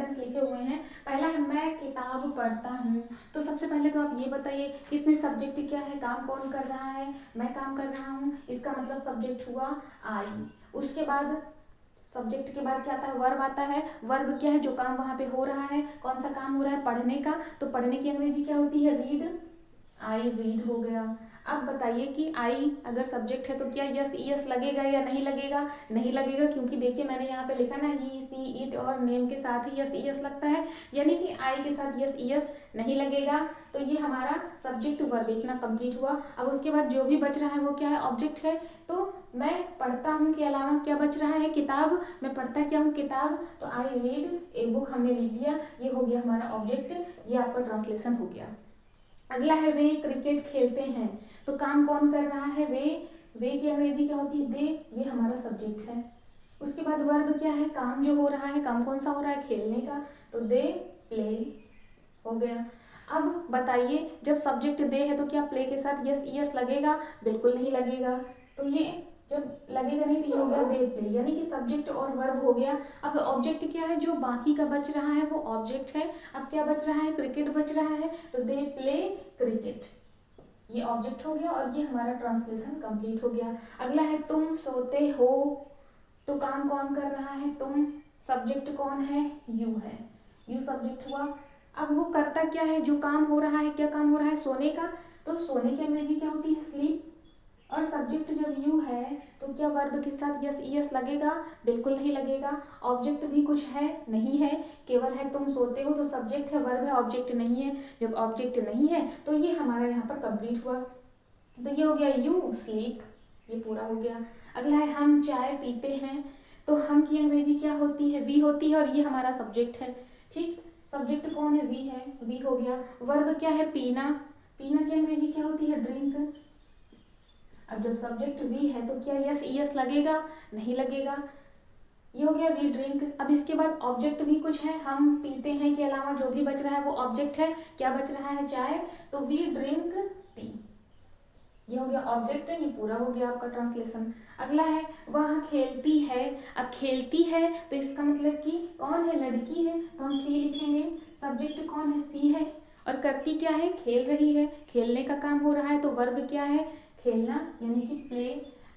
Sentence लिखे हुए हैं। पहला है मैं किताब पढ़ता हूँ। तो सबसे पहले तो आप ये बताइए इसमें सब्जेक्ट क्या है, काम कौन कर रहा है, मैं काम कर रहा हूँ, इसका मतलब सब्जेक्ट हुआ आई। उसके बाद सब्जेक्ट के बाद क्या आता है, वर्ब आता है। वर्ब क्या है, जो काम वहाँ पे हो रहा है, कौन सा काम हो रहा है, पढ़ने का। तो पढ़ने की अंग्रेजी क्या होती है, रीड, आई रीड हो गया। अब बताइए कि आई अगर सब्जेक्ट है तो क्या यस ईएस लगेगा या नहीं लगेगा, नहीं लगेगा, क्योंकि देखिए मैंने यहाँ पे लिखा ना ही सी इट और नेम के साथ ही यस ईएस लगता है, यानी कि आई के साथ यस ईएस नहीं लगेगा। तो ये हमारा सब्जेक्ट वर्ब इतना कंप्लीट हुआ। अब उसके बाद जो भी बच रहा है वो क्या है, ऑब्जेक्ट है। तो मैं पढ़ता हूँ के अलावा क्या बच रहा है, किताब, मैं पढ़ता क्या हूँ, किताब। तो आई रीड ए बुक हमने लिख दिया, ये हो गया हमारा ऑब्जेक्ट, ये आपका ट्रांसलेशन हो गया। अगला है वे क्रिकेट खेलते हैं। तो काम कौन कर रहा है, वे की अंग्रेजी क्या होती है, दे, ये हमारा सब्जेक्ट है। उसके बाद वर्ब क्या है, काम जो हो रहा है, काम कौन सा हो रहा है, खेलने का। तो दे प्ले हो गया। अब बताइए जब सब्जेक्ट दे है तो क्या प्ले के साथ यस यस लगेगा, बिल्कुल नहीं लगेगा। तो ये जब लगेगा नहीं तो ये हो गया दे प्ले, यानी कि सब्जेक्ट और वर्ब हो गया। अब ऑब्जेक्ट क्या है, जो बाकी का बच रहा है वो ऑब्जेक्ट है। अब क्या बच रहा है, क्रिकेट बच रहा है, तो दे प्ले क्रिकेट, ये ऑब्जेक्ट हो गया और ये हमारा ट्रांसलेशन कंप्लीट हो गया। अगला है तुम सोते हो। तो काम कौन कर रहा है, तुम, सब्जेक्ट कौन है, यू है, यू सब्जेक्ट हुआ। अब वो करता क्या है, जो काम हो रहा है, क्या काम हो रहा है, सोने का। तो सोने की अंग्रेजी क्या होती है, स्लीप। और सब्जेक्ट जब यू है तो क्या वर्ब के साथ यस ईएस लगेगा, बिल्कुल नहीं लगेगा। ऑब्जेक्ट भी कुछ है, नहीं है, केवल है तुम सोते हो, तो सब्जेक्ट है, वर्ब है, ऑब्जेक्ट नहीं है। जब ऑब्जेक्ट नहीं है तो ये हमारा यहाँ पर कंप्लीट हुआ। तो ये हो गया यू स्लीप, ये पूरा हो गया। अगला है हम चाय पीते हैं। तो हम की अंग्रेजी क्या होती है, वी होती है, और ये हमारा सब्जेक्ट है। ठीक, सब्जेक्ट कौन है, वी है, वी हो गया। वर्ब क्या है, पीना, पीना की अंग्रेजी क्या होती है, ड्रिंक। अब जब सब्जेक्ट वी है तो क्या यस ईएस लगेगा, नहीं लगेगा, ये हो गया वी ड्रिंक। अब इसके बाद ऑब्जेक्ट भी कुछ है, हम पीते हैं के अलावा जो भी बच रहा है वो ऑब्जेक्ट है। क्या बच रहा है, चाय, तो वी ड्रिंक टी, ये हो गया ऑब्जेक्ट, ये पूरा हो गया आपका ट्रांसलेशन। अगला है वह खेलती है। अब खेलती है तो इसका मतलब कि कौन है, लड़की है, तो हम सी लिखेंगे। सब्जेक्ट कौन है, सी है, और करती क्या है, खेल रही है, खेलने का काम हो रहा है। तो वर्ब क्या है, खेलना, यानी कि प्ले।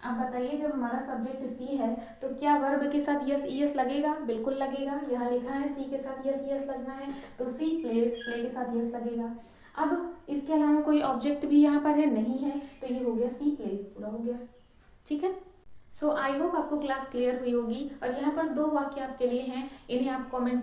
अब बताइए जब हमारा सब्जेक्ट सी है तो क्या वर्ब के साथ यस ईएस लगेगा, बिल्कुल लगेगा, यहाँ लिखा है सी के साथ यस ईएस लगना है, तो सी प्लेस, प्ले के साथ यस लगेगा। अब इसके अलावा कोई ऑब्जेक्ट भी यहाँ पर है, नहीं है, तो ये हो गया सी प्लेस, पूरा हो गया। ठीक है, सो आई होप आपको क्लास क्लियर हुई होगी। और यहाँ पर दो वाक्य आपके लिए हैं, इन्हें आप कमेंट